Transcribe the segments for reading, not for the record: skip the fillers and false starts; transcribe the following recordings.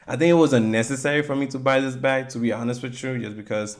I think it was unnecessary for me to buy this bag, to be honest with you, just because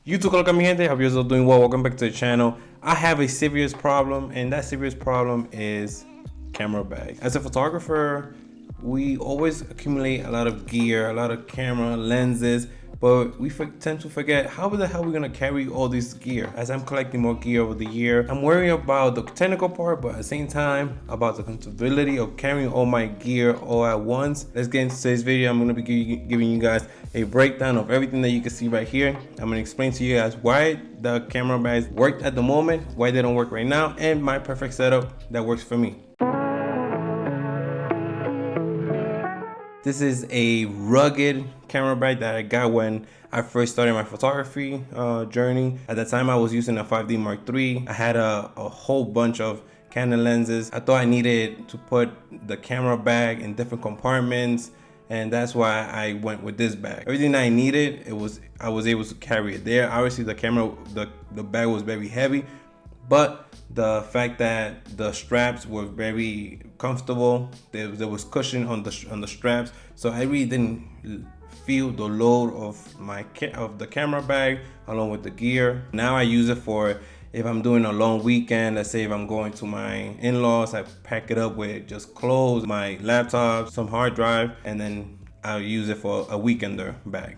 YouTube, hola mi gente, hope you're all doing well. Welcome back to the channel. I have a serious problem, and that serious problem is camera bag. As a photographer, we always accumulate a lot of gear, a lot of camera lenses, but we tend to forget how the hell we're gonna carry all this gear. As I'm collecting more gear over the year, I'm worried about the technical part, but at the same time about the comfortability of carrying all my gear all at once. Let's get into today's video. I'm gonna be giving you guys a breakdown of everything that you can see right here. I'm gonna explain to you guys why the camera bags work at the moment, why they don't work right now, and my perfect setup that works for me. This is a rugged camera bag that I got when I first started my photography journey. At the time I was using a 5D Mark III. I had a whole bunch of Canon lenses. I thought I needed to put the camera bag in different compartments, and that's why I went with this bag. Everything I needed, I was able to carry it there. Obviously the bag was very heavy, but the fact that the straps were very comfortable, there was cushion on the straps, so I really didn't feel the load of the camera bag along with the gear. Now I use it for if I'm doing a long weekend. Let's say if I'm going to my in-laws, I pack it up with just clothes, my laptop, some hard drive, and then I'll use it for a weekender bag.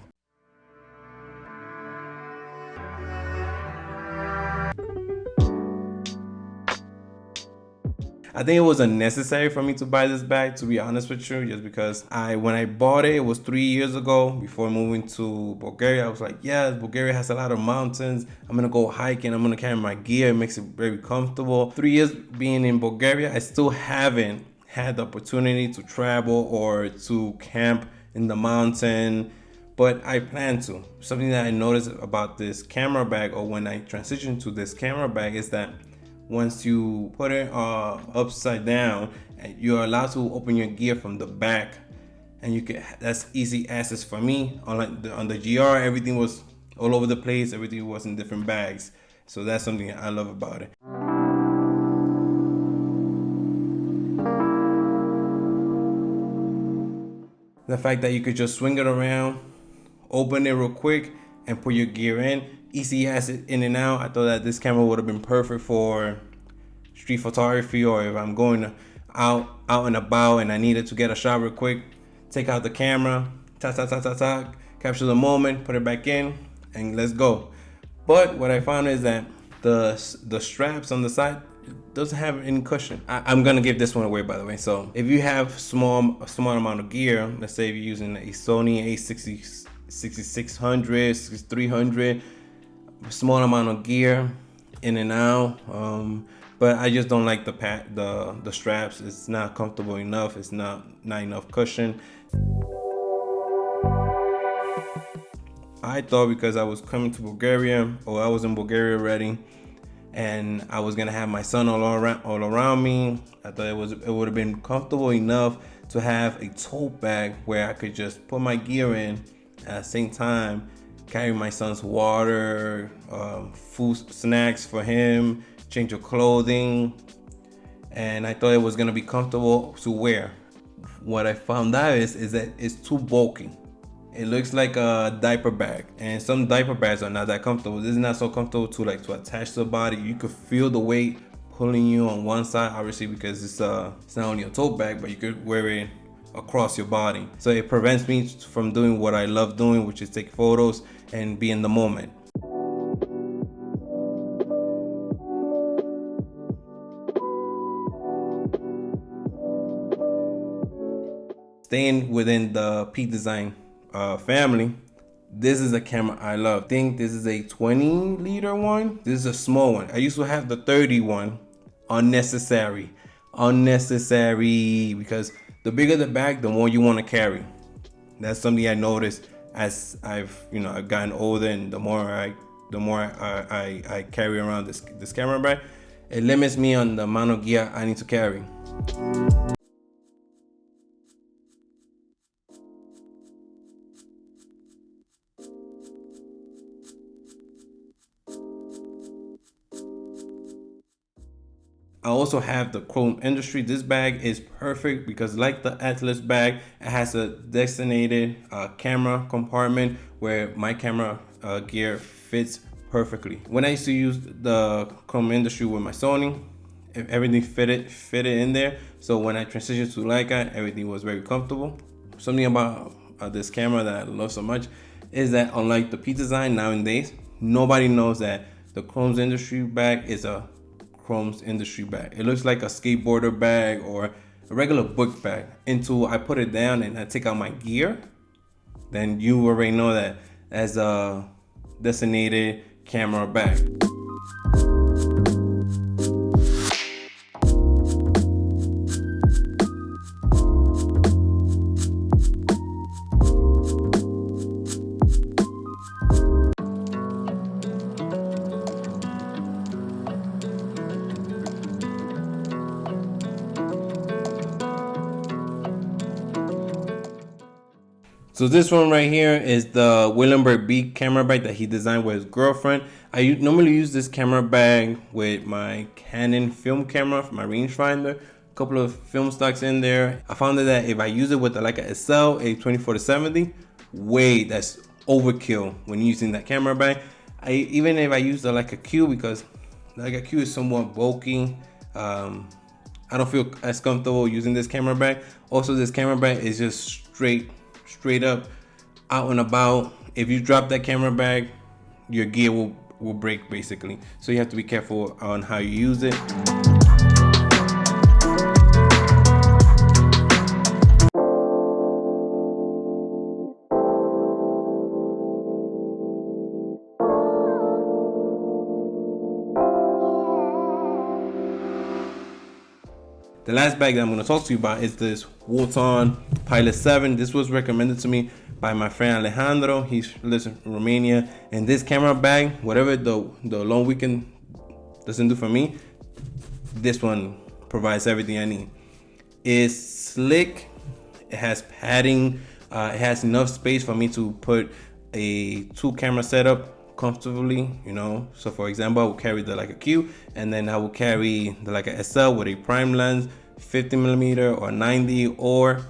I think it was unnecessary for me to buy this bag, to be honest with you, just because when I bought it, it was 3 years ago before moving to Bulgaria. I was like, yeah, Bulgaria has a lot of mountains. I'm gonna go hiking, I'm gonna carry my gear. It makes it very comfortable. 3 years being in Bulgaria, I still haven't had the opportunity to travel or to camp in the mountain, but I plan to. Something that I noticed about this camera bag, or when I transitioned to this camera bag, is that once you put it upside down, you're allowed to open your gear from the back, and you can. That's easy access for me. On the GR, everything was all over the place. Everything was in different bags, so that's something I love about it. The fact that you could just swing it around, open it real quick, and put your gear in. Easy access in and out. I thought that this camera would have been perfect for street photography, or if I'm going out and about and I needed to get a shot real quick, take out the camera, capture the moment, put it back in, and let's go. But what I found is that the straps on the side doesn't have any cushion. I'm gonna give this one away, by the way. So if you have a small amount of gear, let's say if you're using a Sony A6600, 6300, small amount of gear in and out, but I just don't like the straps. It's not comfortable enough. It's not enough cushion. I thought because I was coming to Bulgaria, or I was in Bulgaria already, and I was gonna have my son all around me, I thought it would have been comfortable enough to have a tote bag where I could just put my gear in at the same time, carry my son's water, food, snacks for him, change of clothing, and I thought it was gonna be comfortable to wear. What I found out is that it's too bulky. It looks like a diaper bag, and some diaper bags are not that comfortable. This is not so comfortable to attach to the body. You could feel the weight pulling you on one side, obviously, because it's not only a tote bag, but you could wear it across your body. So it prevents me from doing what I love doing, which is take photos and be in the moment. Staying within the Peak Design family, this is a camera I love. I think this is a 20-liter one. This is a small one. I used to have the 30 one. Unnecessary, because the bigger the bag, the more you want to carry. That's something I noticed as I've gotten older, and the more I carry around this camera bag, it limits me on the amount of gear I need to carry. I also have the Chrome Industry. This bag is perfect because like the Atlas bag, it has a designated camera compartment where my camera gear fits perfectly. When I used to use the Chrome Industry with my Sony, everything fitted in there. So when I transitioned to Leica, everything was very comfortable. Something about this camera that I love so much is that unlike the P design nowadays, nobody knows that the Chrome's Industry bag is a Chrome's Industry bag. It looks like a skateboarder bag or a regular book bag. Until I put it down and I take out my gear, then you already know that as a designated camera bag. So this one right here is the Willenberg B camera bag that he designed with his girlfriend. I normally use this camera bag with my Canon film camera for my rangefinder. A couple of film stocks in there. I found that if I use it with the Leica SL, a 24-70, that's overkill when using that camera bag. Even if I use the Leica Q, because the Leica Q is somewhat bulky, I don't feel as comfortable using this camera bag. Also, this camera bag is just straight up out and about. If you drop that camera bag, your gear will break basically. So you have to be careful on how you use it. The last bag that I'm going to talk to you about is this Wotan Pilot 7. This was recommended to me by my friend Alejandro. He lives in Romania. And this camera bag, whatever the long weekend doesn't do for me, this one provides everything I need. It's slick. It has padding. It has enough space for me to put a 2-camera setup comfortably, you know. So for example, I will carry the Leica Q, and then I will carry the Leica SL with a prime lens, 50mm or 90, or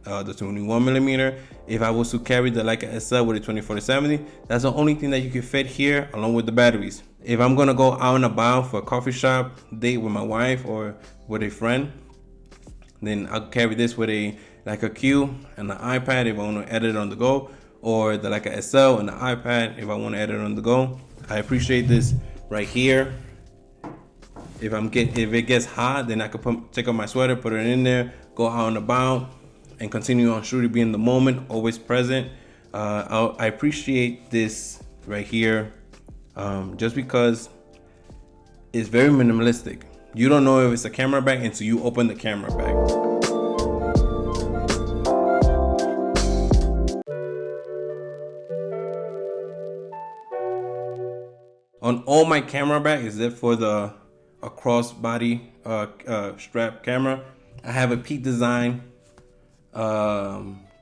the 21mm. If I was to carry the Leica SL with a 24-70, that's the only thing that you can fit here along with the batteries. If I'm gonna go out and about for a coffee shop date with my wife or with a friend, then I'll carry this with a Leica Q and an iPad if I want to edit on the go, or the Leica SL and the iPad if I want to edit on the go. I appreciate this right here. If it gets hot, then I can take off my sweater, put it in there, go out and about, and continue on shooting, be in the moment, always present. I appreciate this right here, just because it's very minimalistic. You don't know if it's a camera bag until you open the camera bag. On all my camera bags, except for a crossbody strap camera, I have a Peak Design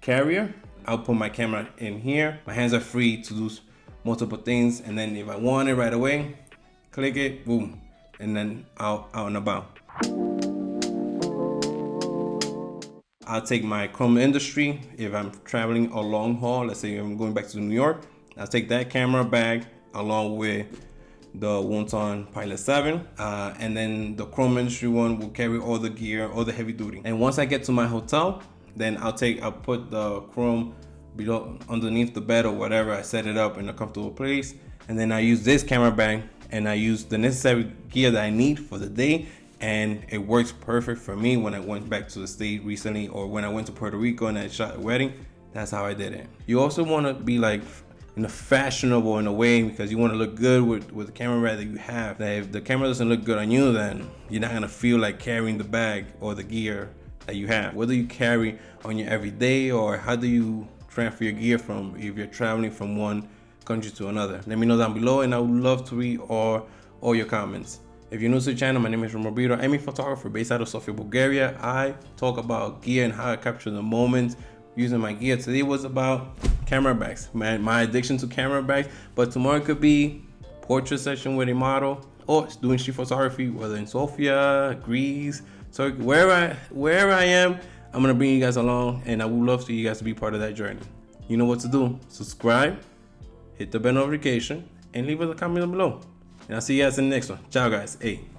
carrier. I'll put my camera in here. My hands are free to do multiple things, and then if I want it right away, click it, boom, and then out and about. I'll take my Chrome Industry if I'm traveling a long haul. Let's say I'm going back to New York. I'll take that camera bag along with the Wotan Pilot 7, and then the Chrome Industry one will carry all the gear, all the heavy duty. And once I get to my hotel, then I'll put the Chrome below underneath the bed or whatever. I set it up in a comfortable place, and then I use this camera bag and I use the necessary gear that I need for the day, and it works perfect for me. When I went back to the state recently, or when I went to Puerto Rico and I shot a wedding, that's how I did it. You also want to be like fashionable in a way, because you want to look good with the camera bag that you have. That if the camera doesn't look good on you, then you're not gonna feel like carrying the bag or the gear that you have. Whether you carry on your everyday, or how do you transfer your gear from if you're traveling from one country to another. Let me know down below, and I would love to read all your comments. If you're new to the channel, my name is Ramon Brito. I'm a photographer based out of Sofia, Bulgaria. I talk about gear and how I capture the moment using my gear. Today was about camera bags, my addiction to camera bags, but tomorrow could be portrait session with a model, or doing street photography, whether in Sofia, Greece, Turkey, wherever I am, I'm gonna bring you guys along, and I would love for you guys to be part of that journey. You know what to do. Subscribe, hit the bell notification, and leave us a comment below. And I'll see you guys in the next one. Ciao guys. Hey.